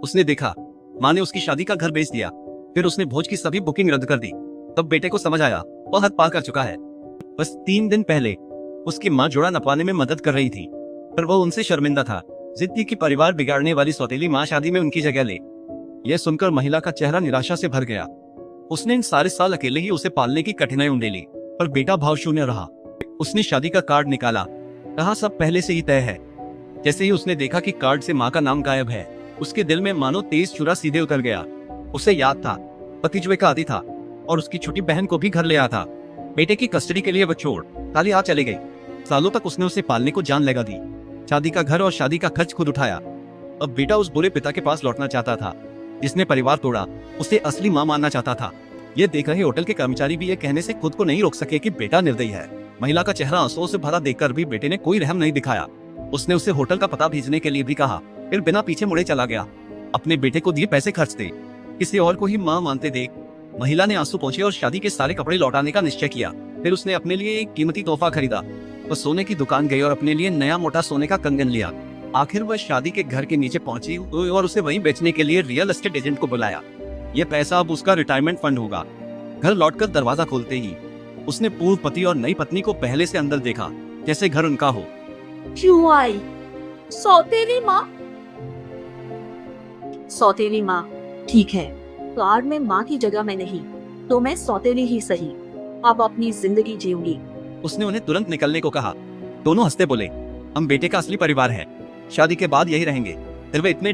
उसने देखा माँ ने उसकी शादी का घर बेच दिया। फिर उसने भोज की सभी बुकिंग रद्द कर दी। तब बेटे को समझ आया वह हद पार कर चुका है। बस 3 दिन पहले उसकी माँ जोड़ा नपवाने में मदद कर रही थी, पर वो उनसे शर्मिंदा था। जिद थी कि परिवार बिगाड़ने वाली सौतेली माँ शादी में उनकी जगह ले। यह सुनकर महिला का चेहरा निराशा से भर गया। उसने इन सारे साल अकेले ही उसे पालने की कठिनाई उंडे ली, पर बेटा भावशून्य रहा। उसने शादी का कार्ड निकाला, कहा सब पहले से ही तय है। जैसे ही उसने देखा कि कार्ड से माँ का नाम गायब है, उसके दिल में मानो तेज छुरा सीधे उतर गया। उसे याद था पति जुए का आदी था और उसकी छोटी बहन को भी घर ले आया था। बेटे की कस्टडी के लिए वो छोड़ खाली हाथ चली गई। सालों तक उसने उसे पालने को जान लगा दी, शादी का घर और शादी का खर्च खुद उठाया। अब बेटा उस बुरे पिता के पास लौटना चाहता था जिसने परिवार तोड़ा, उसे असली माँ मानना चाहता था। ये देख रहे होटल के कर्मचारी भी ये कहने से खुद को नहीं रोक सके कि बेटा निर्दयी है। महिला का चेहरा आंसुओं से भरा देखकर भी बेटे ने कोई रहम नहीं दिखाया। उसने उसे होटल का पता भेजने के लिए भी कहा, फिर बिना पीछे मुड़े चला गया। अपने बेटे को दिए पैसे खर्च दे, किसी और को ही माँ मानते देख। महिला ने आंसू पोंछे और शादी के सारे कपड़े लौटाने का निश्चय किया। फिर उसने अपने लिए एक कीमती तोहफा खरीदा। वो सोने की दुकान गई और अपने लिए नया मोटा सोने का कंगन लिया। आखिर वह शादी के घर के नीचे पहुंची और उसे वहीं बेचने के लिए रियल एस्टेट एजेंट को बुलाया। यह पैसा अब उसका रिटायरमेंट फंड होगा। घर लौटकर दरवाजा खोलते ही उसने पूर्व पति और नई पत्नी को पहले से अंदर देखा, जैसे घर उनका हो। क्यों आई? सौतेली माँ। सौतेली माँ, ठीक है, कार्ड में माँ की जगह में नहीं तो मैं सौतेली ही सही। अब अपनी जिंदगी जीऊंगी। उसने उन्हें तुरंत निकलने को कहा। दोनों हंसते बोले, हम बेटे का असली परिवार है, शादी के बाद यही रहेंगे। फिर वे इतने